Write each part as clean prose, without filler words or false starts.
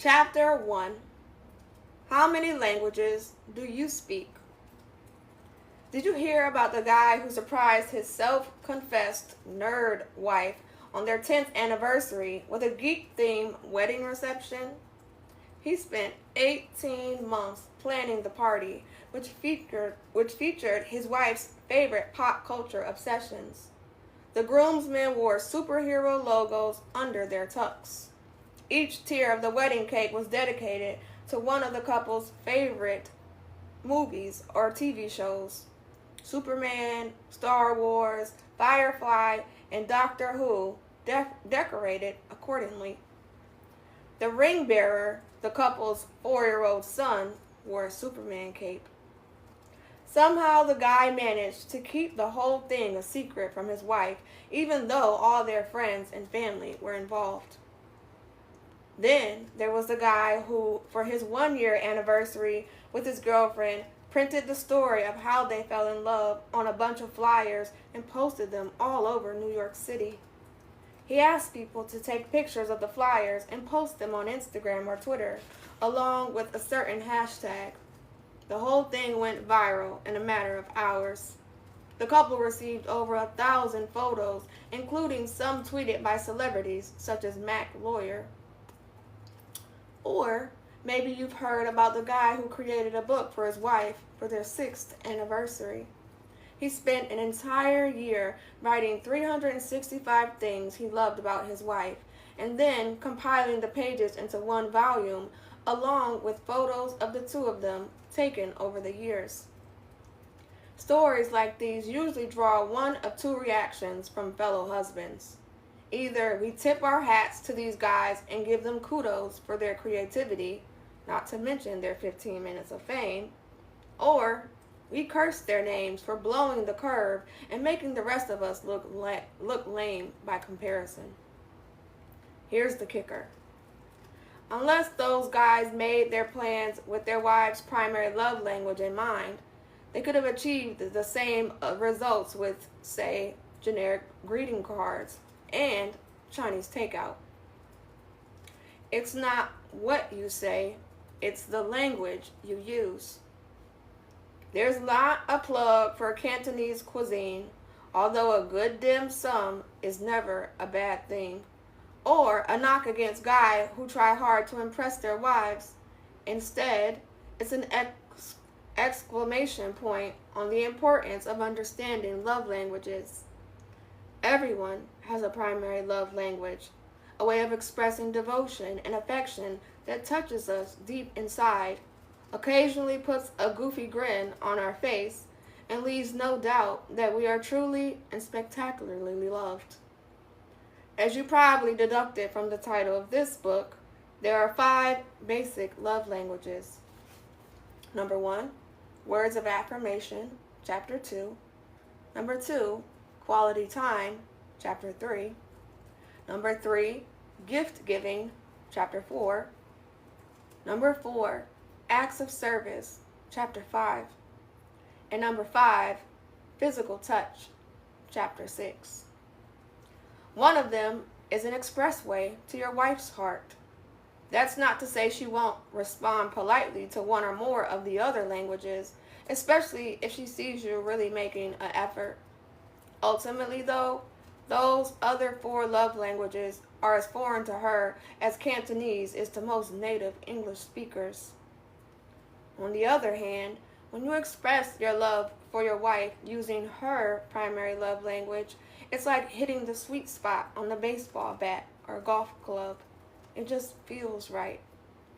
Chapter 1. How many languages do you speak? Did you hear about the guy who surprised his self-confessed nerd wife on their 10th anniversary with a geek-themed wedding reception? He spent 18 months planning the party, which featured his wife's favorite pop culture obsessions. The groomsmen wore superhero logos under their tux. Each tier of the wedding cake was dedicated to one of the couple's favorite movies or TV shows: Superman, Star Wars, Firefly, and Doctor Who, decorated accordingly. The ring bearer, the couple's 4-year-old son, wore a Superman cape. Somehow the guy managed to keep the whole thing a secret from his wife, even though all their friends and family were involved. Then there was the guy who, for his 1-year anniversary with his girlfriend, printed the story of how they fell in love on a bunch of flyers and posted them all over New York City. He asked people to take pictures of the flyers and post them on Instagram or Twitter, along with a certain hashtag. The whole thing went viral in a matter of hours. The couple received over 1,000 photos, including some tweeted by celebrities such as Mac Lawyer. Or maybe you've heard about the guy who created a book for his wife for their 6th anniversary. He spent an entire year writing 365 things he loved about his wife, and then compiling the pages into one volume, along with photos of the two of them taken over the years. Stories like these usually draw one of two reactions from fellow husbands. Either we tip our hats to these guys and give them kudos for their creativity, not to mention their 15 minutes of fame, or we curse their names for blowing the curve and making the rest of us look lame by comparison. Here's the kicker. Unless those guys made their plans with their wives' primary love language in mind, they could have achieved the same results with, say, generic greeting cards and Chinese takeout. It's not what you say, it's the language you use. There's not a plug for Cantonese cuisine, although a good dim sum is never a bad thing, or a knock against guys who try hard to impress their wives. Instead, it's an exclamation point on the importance of understanding love languages. Everyone has a primary love language, a way of expressing devotion and affection that touches us deep inside, occasionally puts a goofy grin on our face, and leaves no doubt that we are truly and spectacularly loved. As you probably deducted from the title of this book, there are 5 basic love languages. Number 1, words of affirmation, chapter 2. Number 2, quality time, chapter 3. Number 3, gift giving, chapter 4. Number 4, acts of service, chapter 5. And number 5, physical touch, chapter 6. One of them is an expressway to your wife's heart. That's not to say she won't respond politely to one or more of the other languages, especially if she sees you really making an effort. Ultimately, though, those other 4 love languages are as foreign to her as Cantonese is to most native English speakers. On the other hand, when you express your love for your wife using her primary love language, it's like hitting the sweet spot on the baseball bat or golf club. It just feels right,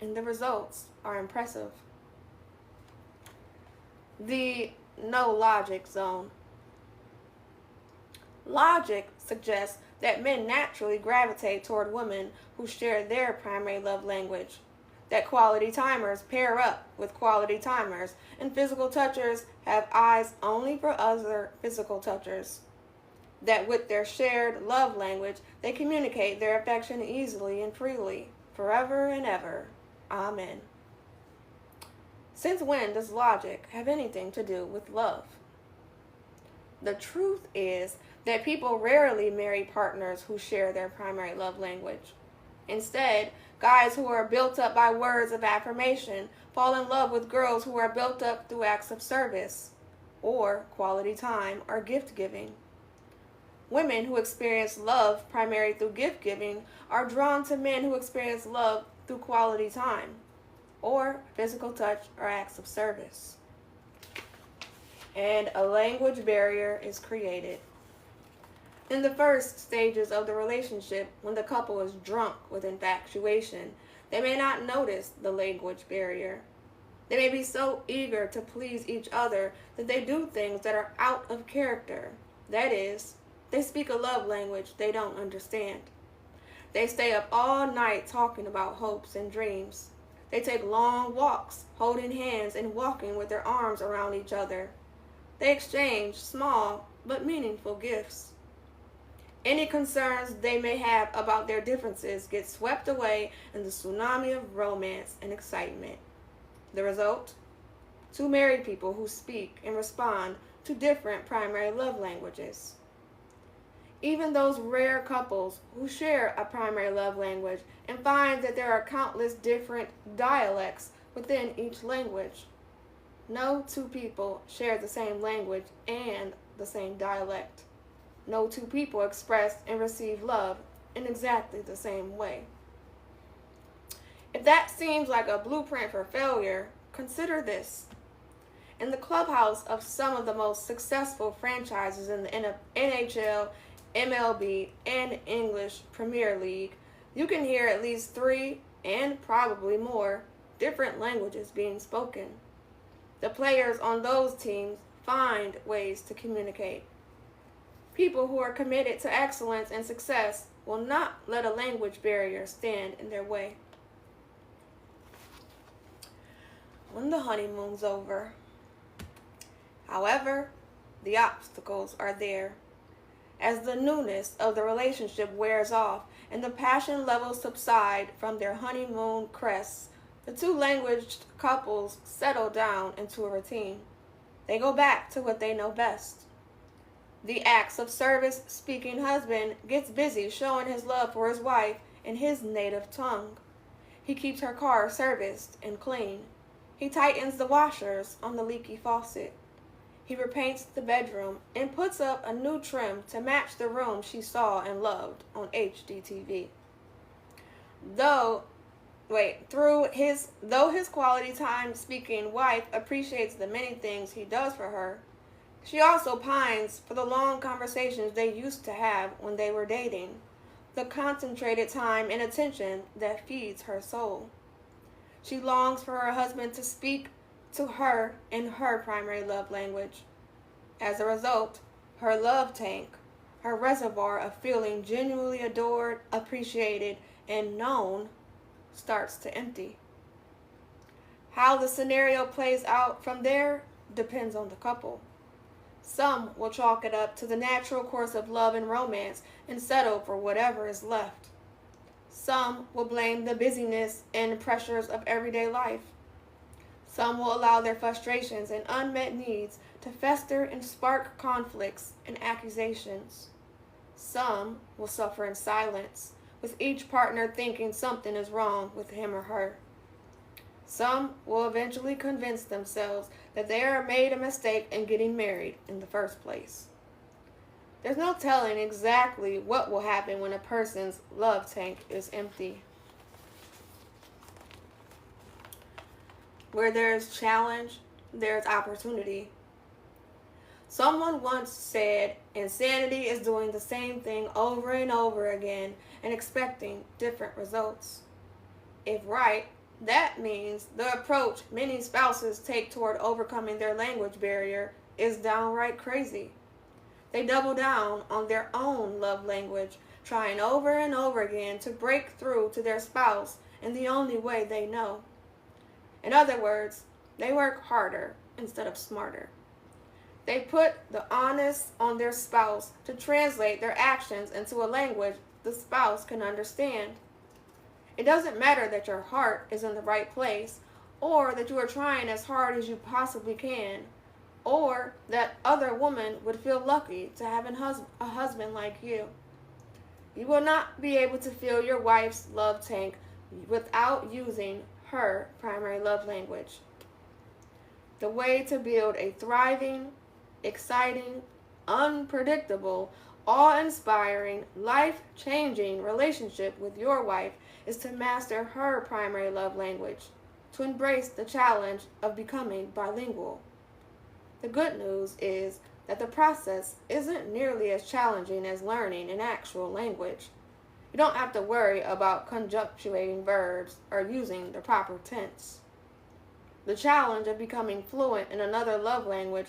and the results are impressive. The no logic zone. Logic suggests that men naturally gravitate toward women who share their primary love language, that quality timers pair up with quality timers, and physical touchers have eyes only for other physical touchers, that with their shared love language, they communicate their affection easily and freely, forever and ever. Amen. Since when does logic have anything to do with love? The truth is that people rarely marry partners who share their primary love language. Instead, guys who are built up by words of affirmation fall in love with girls who are built up through acts of service, or quality time, or gift giving. Women who experience love primarily through gift giving are drawn to men who experience love through quality time, or physical touch or acts of service. And a language barrier is created. In the first stages of the relationship, when the couple is drunk with infatuation, they may not notice the language barrier. They may be so eager to please each other that they do things that are out of character. That is, they speak a love language they don't understand. They stay up all night talking about hopes and dreams. They take long walks, holding hands and walking with their arms around each other. They exchange small but meaningful gifts. Any concerns they may have about their differences get swept away in the tsunami of romance and excitement. The result? Two married people who speak and respond to different primary love languages. Even those rare couples who share a primary love language and find that there are countless different dialects within each language. No two people share the same language and the same dialect. No two people express and receive love in exactly the same way. If that seems like a blueprint for failure, consider this. In the clubhouse of some of the most successful franchises in the NHL, MLB, and English Premier League, you can hear at least 3, and probably more, different languages being spoken. The players on those teams find ways to communicate. People who are committed to excellence and success will not let a language barrier stand in their way. When the honeymoon's over. However, the obstacles are there. As the newness of the relationship wears off and the passion levels subside from their honeymoon crests, the two languaged couples settle down into a routine. They go back to what they know best. The acts of service speaking husband gets busy showing his love for his wife in his native tongue. He keeps her car serviced and clean. He tightens the washers on the leaky faucet. He repaints the bedroom and puts up a new trim to match the room she saw and loved on HGTV. Though his quality time speaking wife appreciates the many things he does for her, she also pines for the long conversations they used to have when they were dating, the concentrated time and attention that feeds her soul. She longs for her husband to speak to her in her primary love language. As a result, her love tank, her reservoir of feeling genuinely adored, appreciated, and known, starts to empty. How the scenario plays out from there depends on the couple. Some will chalk it up to the natural course of love and romance and settle for whatever is left. Some will blame the busyness and pressures of everyday life. Some will allow their frustrations and unmet needs to fester and spark conflicts and accusations. Some will suffer in silence, with each partner thinking something is wrong with him or her. Some will eventually convince themselves that they are made a mistake in getting married in the first place. There's no telling exactly what will happen when a person's love tank is empty. Where there's challenge, there's opportunity. Someone once said, insanity is doing the same thing over and over again and expecting different results. If right, that means the approach many spouses take toward overcoming their language barrier is downright crazy. They double down on their own love language, trying over and over again to break through to their spouse in the only way they know. In other words, they work harder instead of smarter. They put the onus on their spouse to translate their actions into a language the spouse can understand. It doesn't matter that your heart is in the right place, or that you are trying as hard as you possibly can, or that other woman would feel lucky to have a husband like you. You will not be able to fill your wife's love tank without using her primary love language. The way to build a thriving, exciting, unpredictable, awe-inspiring, life-changing relationship with your wife is to master her primary love language, to embrace the challenge of becoming bilingual. The good news is that the process isn't nearly as challenging as learning an actual language. You don't have to worry about conjunctuating verbs or using the proper tense. The challenge of becoming fluent in another love language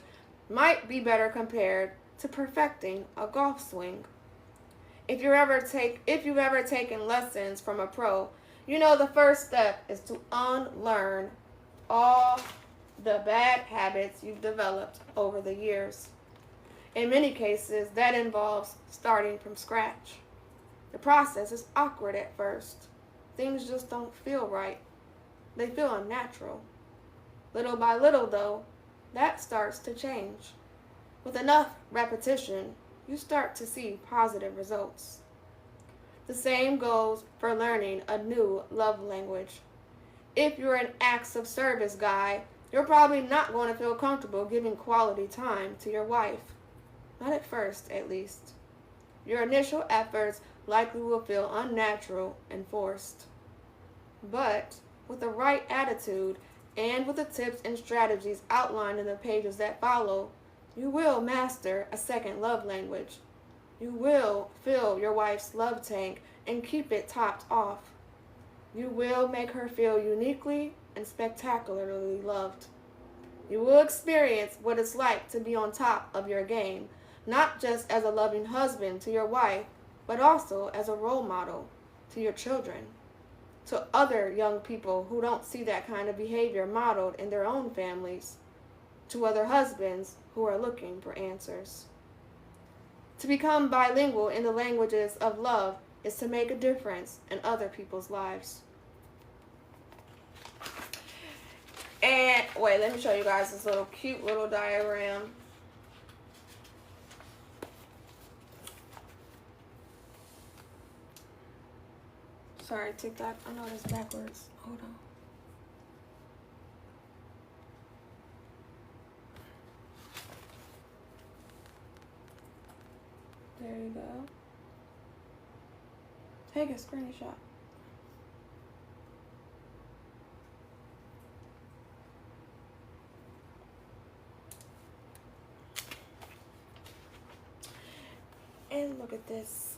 might be better compared to perfecting a golf swing. If you've ever taken lessons from a pro, you know the first step is to unlearn all the bad habits you've developed over the years. In many cases, that involves starting from scratch. The process is awkward at first. Things just don't feel right. They feel unnatural. Little by little, though, that starts to change. With enough repetition, you start to see positive results. The same goes for learning a new love language. If you're an acts of service guy, you're probably not going to feel comfortable giving quality time to your wife. Not at first, at least. Your initial efforts likely will feel unnatural and forced. But with the right attitude and with the tips and strategies outlined in the pages that follow, you will master a second love language. You will fill your wife's love tank and keep it topped off. You will make her feel uniquely and spectacularly loved. You will experience what it's like to be on top of your game, not just as a loving husband to your wife, but also as a role model to your children, to other young people who don't see that kind of behavior modeled in their own families, to other husbands who are looking for answers. To become bilingual in the languages of love is to make a difference in other people's lives. And wait, let me show you guys this little cute little diagram. Sorry, TikTok. I know it's backwards. Hold on. There you go. Take a screenshot. And look at this.